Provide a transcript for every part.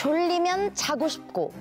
졸리면 자고 싶고,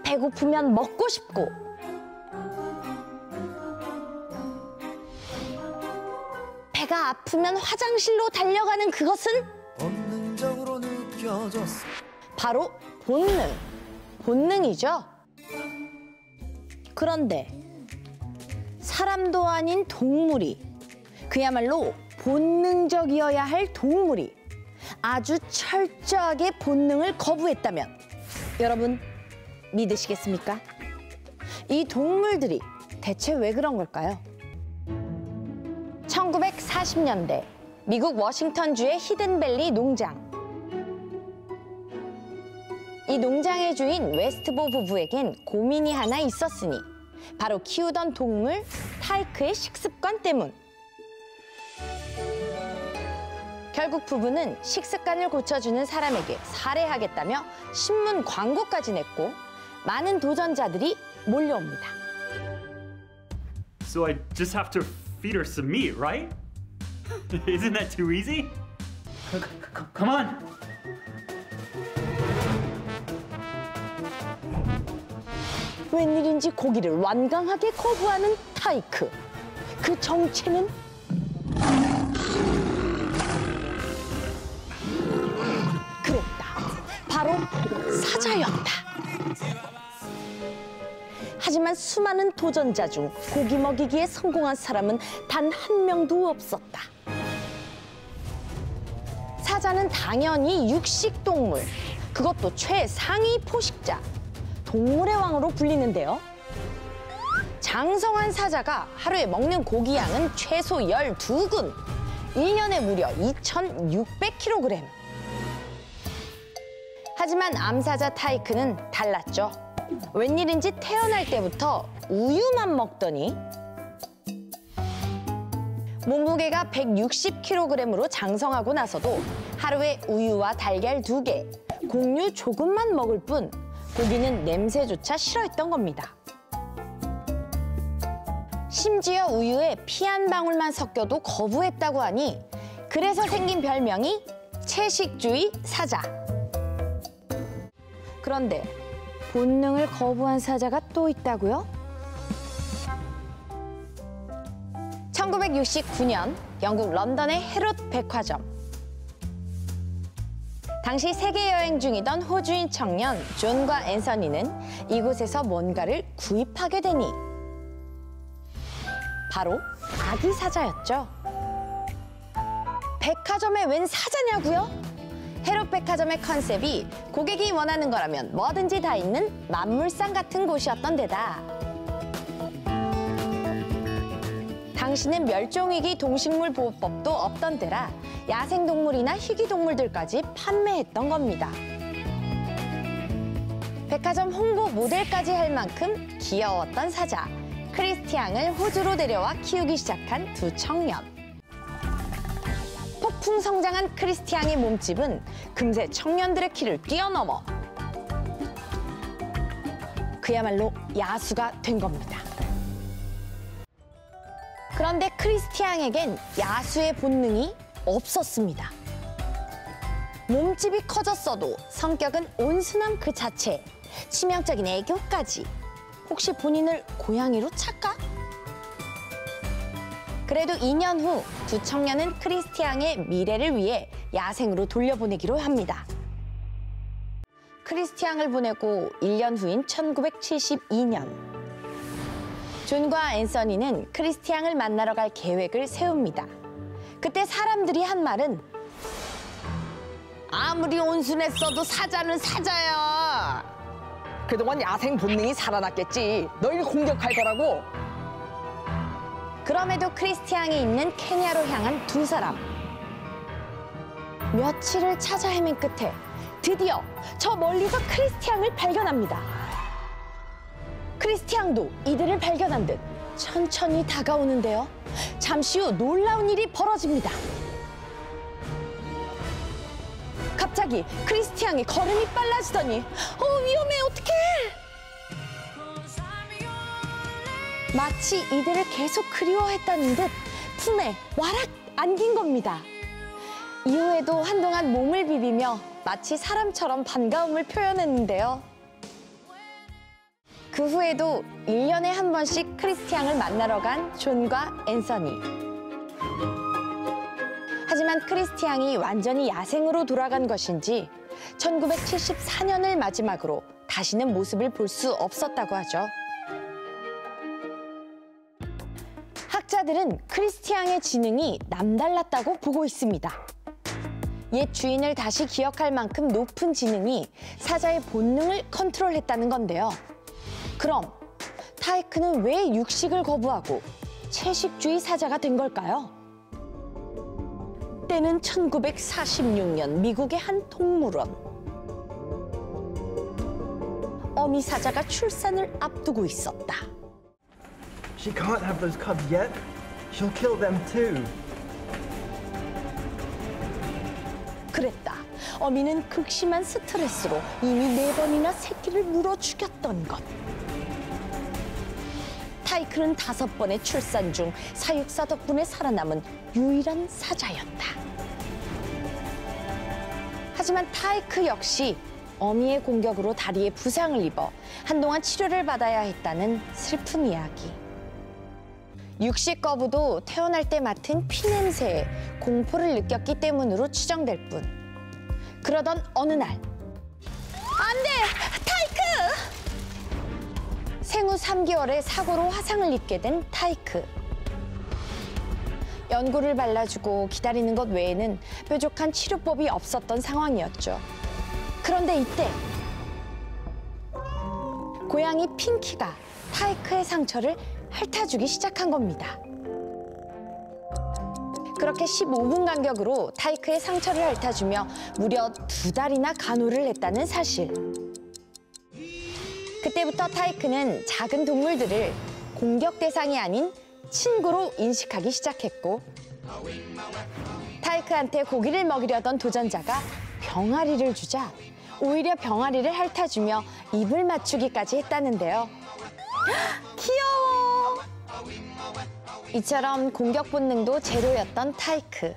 배고프면 먹고 싶고, 배가 아프면 화장실로 달려가는 그것은 본능적으로 느껴졌어. 바로 본능이죠. 그런데 사람도 아닌 동물이, 그야말로 본능적이어야 할 동물이 아주 철저하게 본능을 거부했다면 여러분 믿으시겠습니까? 이 동물들이 대체 왜 그런 걸까요? 1940년대 미국 워싱턴주의 히든밸리 농장. 이 농장의 주인 웨스트보 부부에겐 고민이 하나 있었으니 바로 키우던 동물 타이크의 식습관 때문. 결국 부부는 식습관을 고쳐주는 사람에게 살해하겠다며 신문 광고까지 냈고 많은 도전자들이 몰려옵니다. So I just have to feed her some meat, right? Isn't that too easy? Come on! 웬일인지 고기를 완강하게 거부하는 타이크. 그 정체는 그랬다. 바로 사자였다. 하지만 수많은 도전자 중 고기 먹이기에 성공한 사람은 단 한 명도 없었다. 사자는 당연히 육식동물, 그것도 최상위 포식자, 동물의 왕으로 불리는데요. 장성한 사자가 하루에 먹는 고기 양은 최소 12근, 1년에 무려 2,600kg. 하지만 암사자 타이크는 달랐죠. 웬일인지 태어날 때부터 우유만 먹더니 몸무게가 160kg으로 장성하고 나서도 하루에 우유와 달걀 2개, 곡류 조금만 먹을 뿐 고기는 냄새조차 싫어했던 겁니다. 심지어 우유에 피 한 방울만 섞여도 거부했다고 하니 그래서 생긴 별명이 채식주의 사자. 그런데 본능을 거부한 사자가 또 있다고요? 1969년 영국 런던의 헤롯 백화점. 당시 세계 여행 중이던 호주인 청년 존과 앤서니는 이곳에서 뭔가를 구입하게 되니 바로 아기 사자였죠. 백화점에 웬 사자냐고요? 헤롯 백화점의 컨셉이 고객이 원하는 거라면 뭐든지 다 있는 만물상 같은 곳이었던 데다 당시는 멸종위기 동식물 보호법도 없던 때라 야생동물이나 희귀동물들까지 판매했던 겁니다. 백화점 홍보 모델까지 할 만큼 귀여웠던 사자 크리스티앙을 호주로 데려와 키우기 시작한 두 청년. 폭풍 성장한 크리스티앙의 몸집은 금세 청년들의 키를 뛰어넘어 그야말로 야수가 된 겁니다. 그런데 크리스티앙에겐 야수의 본능이 없었습니다. 몸집이 커졌어도 성격은 온순함 그 자체, 치명적인 애교까지. 혹시 본인을 고양이로 착각? 그래도 2년 후 두 청년은 크리스티앙의 미래를 위해 야생으로 돌려보내기로 합니다. 크리스티앙을 보내고 1년 후인 1972년 존과 앤서니는 크리스티앙을 만나러 갈 계획을 세웁니다. 그때 사람들이 한 말은 아무리 온순했어도 사자는 사자야. 그동안 야생 본능이 살아났겠지. 너희를 공격할 거라고. 그럼에도 크리스티앙이 있는 케냐로 향한 두 사람. 며칠을 찾아 헤맨 끝에 드디어 저 멀리서 크리스티앙을 발견합니다. 크리스티앙도 이들을 발견한 듯 천천히 다가오는데요. 잠시 후 놀라운 일이 벌어집니다. 갑자기 크리스티앙이 걸음이 빨라지더니 위험해, 어떡해! 마치 이들을 계속 그리워했다는 듯 품에 와락 안긴 겁니다. 이후에도 한동안 몸을 비비며 마치 사람처럼 반가움을 표현했는데요. 그 후에도 1년에 한 번씩 크리스티앙을 만나러 간 존과 앤서니. 하지만 크리스티앙이 완전히 야생으로 돌아간 것인지 1974년을 마지막으로 다시는 모습을 볼 수 없었다고 하죠. 학자들은 크리스티앙의 지능이 남달랐다고 보고 있습니다. 옛 주인을 다시 기억할 만큼 높은 지능이 사자의 본능을 컨트롤했다는 건데요. 그럼 타이크는 왜 육식을 거부하고 채식주의 사자가 된 걸까요? 때는 1946년 미국의 한 동물원. 어미 사자가 출산을 앞두고 있었다. She can't have those cubs yet. She'll kill them too. 그랬다. 어미는 극심한 스트레스로 이미 4번이나 새끼를 물어 죽였던 것. 타이크는 5번의 출산 중 사육사 덕분에 살아남은 유일한 사자였다. 하지만 타이크 역시 어미의 공격으로 다리에 부상을 입어 한동안 치료를 받아야 했다는 슬픈 이야기. 육식 거부도 태어날 때 맡은 피 냄새에 공포를 느꼈기 때문으로 추정될 뿐. 그러던 어느 날, 안 돼! 타이크! 생후 3개월에 사고로 화상을 입게 된 타이크. 연고를 발라주고 기다리는 것 외에는 뾰족한 치료법이 없었던 상황이었죠. 그런데 이때 고양이 핑키가 타이크의 상처를 핥아주기 시작한 겁니다. 그렇게 15분 간격으로 타이크의 상처를 핥아주며 무려 2달이나 간호를 했다는 사실. 그때부터 타이크는 작은 동물들을 공격 대상이 아닌 친구로 인식하기 시작했고, 타이크한테 고기를 먹이려던 도전자가 병아리를 주자 오히려 병아리를 핥아주며 입을 맞추기까지 했다는데요. 귀여워! 이처럼 공격 본능도 제로였던 타이크.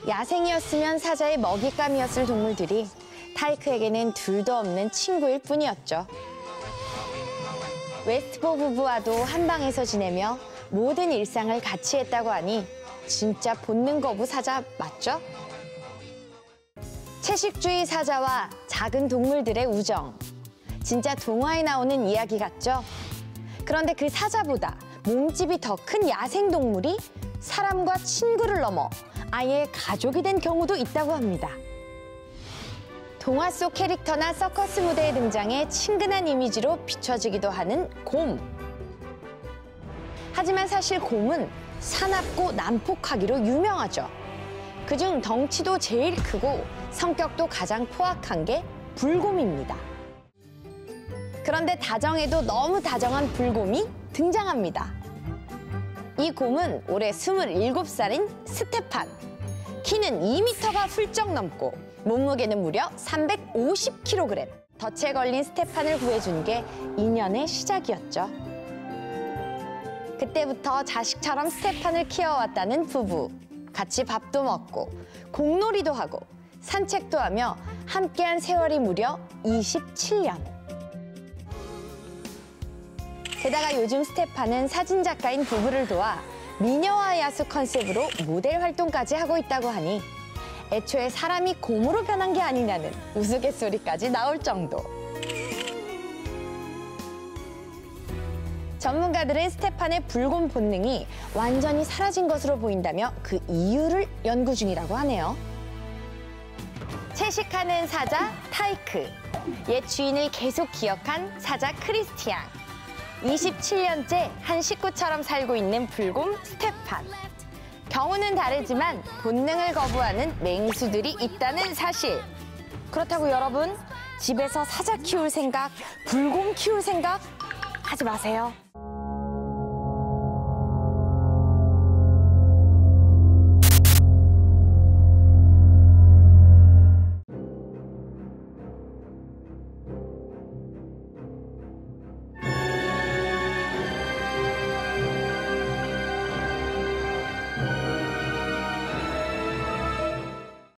야생이었으면 사자의 먹잇감이었을 동물들이 타이크에게는 둘도 없는 친구일 뿐이었죠. 웨스트보 부부와도 한 방에서 지내며 모든 일상을 같이 했다고 하니 진짜 본능 거부 사자 맞죠? 채식주의 사자와 작은 동물들의 우정. 진짜 동화에 나오는 이야기 같죠? 그런데 그 사자보다 몸집이 더 큰 야생동물이 사람과 친구를 넘어 아예 가족이 된 경우도 있다고 합니다. 동화 속 캐릭터나 서커스 무대에 등장해 친근한 이미지로 비춰지기도 하는 곰. 하지만 사실 곰은 사납고 난폭하기로 유명하죠. 그중 덩치도 제일 크고 성격도 가장 포악한 게 불곰입니다. 그런데 다정해도 너무 다정한 불곰이 등장합니다. 이 곰은 올해 27살인 스테판. 키는 2m가 훌쩍 넘고 몸무게는 무려 350kg. 덫에 걸린 스테판을 구해준 게 인연의 시작이었죠. 그때부터 자식처럼 스테판을 키워왔다는 부부. 같이 밥도 먹고 공놀이도 하고 산책도 하며 함께한 세월이 무려 27년. 게다가 요즘 스테판은 사진작가인 부부를 도와 미녀와 야수 컨셉으로 모델 활동까지 하고 있다고 하니 애초에 사람이 곰으로 변한 게 아니냐는 우스갯소리까지 나올 정도. 전문가들은 스테판의 불곰 본능이 완전히 사라진 것으로 보인다며 그 이유를 연구 중이라고 하네요. 채식하는 사자 타이크, 옛 주인을 계속 기억한 사자 크리스티앙, 27년째 한 식구처럼 살고 있는 불곰 스테판. 경우는 다르지만 본능을 거부하는 맹수들이 있다는 사실. 그렇다고 여러분, 집에서 사자 키울 생각, 불곰 키울 생각 하지 마세요.